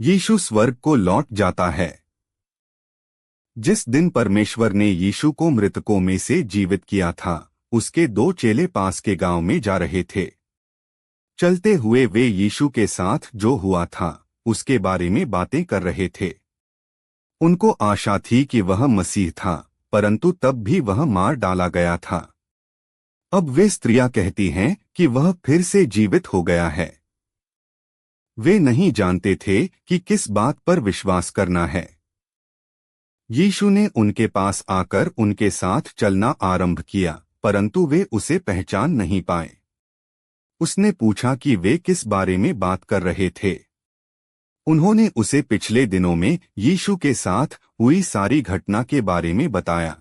यीशु स्वर्ग को लौट जाता है। जिस दिन परमेश्वर ने यीशु को मृतकों में से जीवित किया था, उसके दो चेले पास के गांव में जा रहे थे। चलते हुए वे यीशु के साथ जो हुआ था उसके बारे में बातें कर रहे थे। उनको आशा थी कि वह मसीह था, परंतु तब भी वह मार डाला गया था। अब वे स्त्रियां कहती हैं कि वह फिर से जीवित हो गया है। वे नहीं जानते थे कि किस बात पर विश्वास करना है। यीशु ने उनके पास आकर उनके साथ चलना आरंभ किया, परंतु वे उसे पहचान नहीं पाए। उसने पूछा कि वे किस बारे में बात कर रहे थे। उन्होंने उसे पिछले दिनों में यीशु के साथ हुई सारी घटना के बारे में बताया।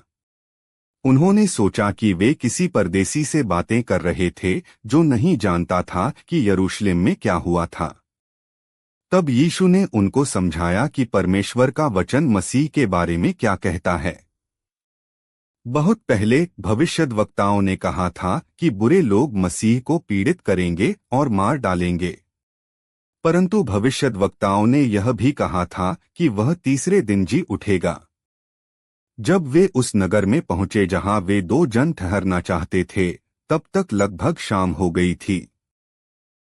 उन्होंने सोचा कि वे किसी परदेसी से बातें कर रहे थे जो नहीं जानता था कि यरूशलेम में क्या हुआ था। तब यीशु ने उनको समझाया कि परमेश्वर का वचन मसीह के बारे में क्या कहता है। बहुत पहले भविष्यद्वक्ताओं ने कहा था कि बुरे लोग मसीह को पीड़ित करेंगे और मार डालेंगे, परंतु भविष्यद्वक्ताओं ने यह भी कहा था कि वह तीसरे दिन जी उठेगा। जब वे उस नगर में पहुंचे जहां वे दो जन ठहरना चाहते थे, तब तक लगभग शाम हो गई थी।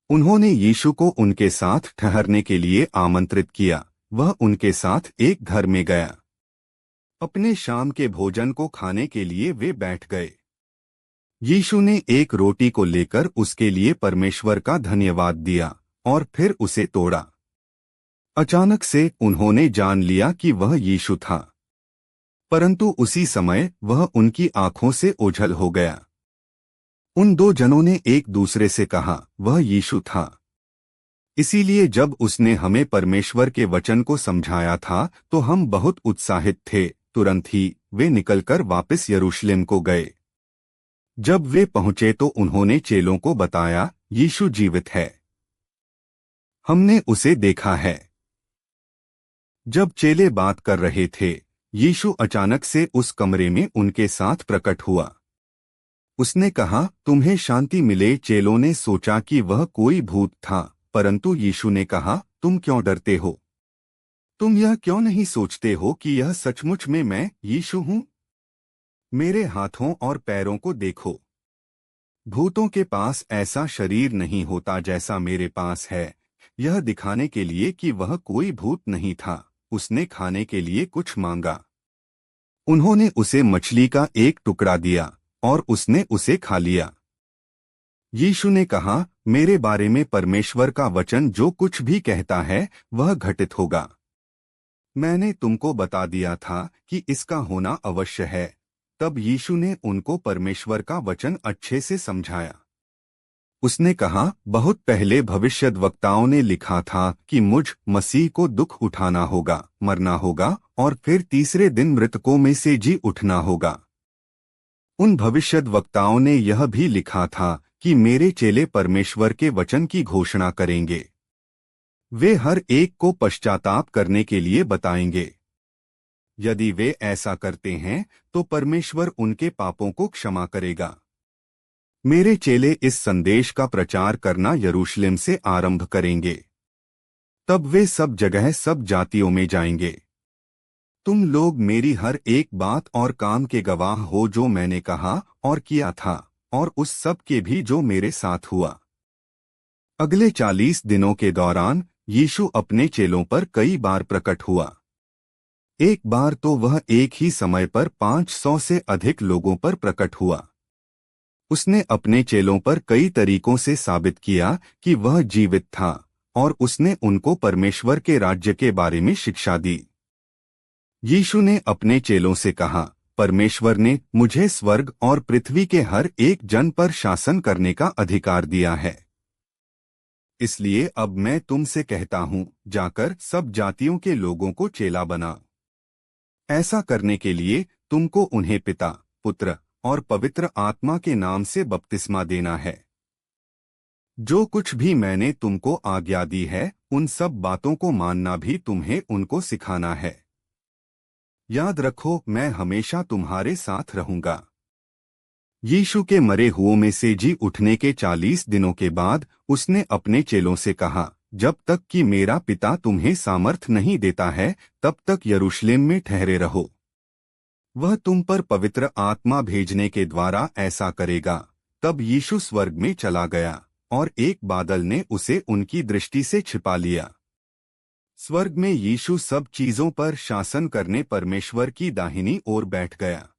उन्होंने यीशु को उनके साथ ठहरने के लिए आमंत्रित किया। वह उनके साथ एक घर में गया। अपने शाम के भोजन को खाने के लिए वे बैठ गए। यीशु ने एक रोटी को लेकर उसके लिए परमेश्वर का धन्यवाद दिया और फिर उसे तोड़ा। अचानक से उन्होंने जान लिया कि वह यीशु था, परंतु उसी समय वह उनकी आंखों से ओझल हो गया। उन दो जनों ने एक दूसरे से कहा, वह यीशु था। इसीलिए जब उसने हमें परमेश्वर के वचन को समझाया था तो हम बहुत उत्साहित थे। तुरंत ही वे निकलकर वापस यरूशलेम को गए। जब वे पहुंचे तो उन्होंने चेलों को बताया, यीशु जीवित है, हमने उसे देखा है। जब चेले बात कर रहे थे, यीशु अचानक से उस कमरे में उनके साथ प्रकट हुआ। उसने कहा, तुम्हें शांति मिले। चेलों ने सोचा कि वह कोई भूत था, परंतु यीशु ने कहा, तुम क्यों डरते हो? तुम यह क्यों नहीं सोचते हो कि यह सचमुच में मैं यीशु हूं? मेरे हाथों और पैरों को देखो। भूतों के पास ऐसा शरीर नहीं होता जैसा मेरे पास है, यह दिखाने के लिए कि वह कोई भूत नहीं था। उसने खाने के लिए कुछ मांगा। उन्होंने उसे मछली का एक टुकड़ा दिया और उसने उसे खा लिया। यीशु ने कहा, मेरे बारे में परमेश्वर का वचन जो कुछ भी कहता है वह घटित होगा। मैंने तुमको बता दिया था कि इसका होना अवश्य है। तब यीशु ने उनको परमेश्वर का वचन अच्छे से समझाया। उसने कहा, बहुत पहले भविष्यद्वक्ताओं ने लिखा था कि मुझ मसीह को दुख उठाना होगा, मरना होगा और फिर तीसरे दिन मृतकों में से जी उठना होगा। उन भविष्यद्वक्ताओं ने यह भी लिखा था कि मेरे चेले परमेश्वर के वचन की घोषणा करेंगे। वे हर एक को पश्चाताप करने के लिए बताएंगे। यदि वे ऐसा करते हैं तो परमेश्वर उनके पापों को क्षमा करेगा। मेरे चेले इस संदेश का प्रचार करना यरूशलेम से आरंभ करेंगे। तब वे सब जगह सब जातियों में जाएंगे। तुम लोग मेरी हर एक बात और काम के गवाह हो जो मैंने कहा और किया था, और उस सब के भी जो मेरे साथ हुआ। अगले 40 दिनों के दौरान यीशु अपने चेलों पर कई बार प्रकट हुआ। एक बार तो वह एक ही समय पर 500 से अधिक लोगों पर प्रकट हुआ। उसने अपने चेलों पर कई तरीकों से साबित किया कि वह जीवित था, और उसने उनको परमेश्वर के राज्य के बारे में शिक्षा दी। यीशु ने अपने चेलों से कहा, परमेश्वर ने मुझे स्वर्ग और पृथ्वी के हर एक जन पर शासन करने का अधिकार दिया है। इसलिए अब मैं तुमसे कहता हूं, जाकर सब जातियों के लोगों को चेला बनाओ। ऐसा करने के लिए तुमको उन्हें पिता, पुत्र और पवित्र आत्मा के नाम से बपतिस्मा देना है। जो कुछ भी मैंने तुमको आज्ञा दी है, उन सब बातों को मानना भी तुम्हें उनको सिखाना है। याद रखो, मैं हमेशा तुम्हारे साथ रहूंगा। यीशु के मरे हुओं में से जी उठने के 40 दिनों के बाद उसने अपने चेलों से कहा, जब तक कि मेरा पिता तुम्हें सामर्थ नहीं देता है, तब तक यरूशलेम में ठहरे रहो। वह तुम पर पवित्र आत्मा भेजने के द्वारा ऐसा करेगा। तब यीशु स्वर्ग में चला गया और एक बादल ने उसे उनकी दृष्टि से छिपा लिया। स्वर्ग में यीशु सब चीजों पर शासन करने परमेश्वर की दाहिनी ओर बैठ गया।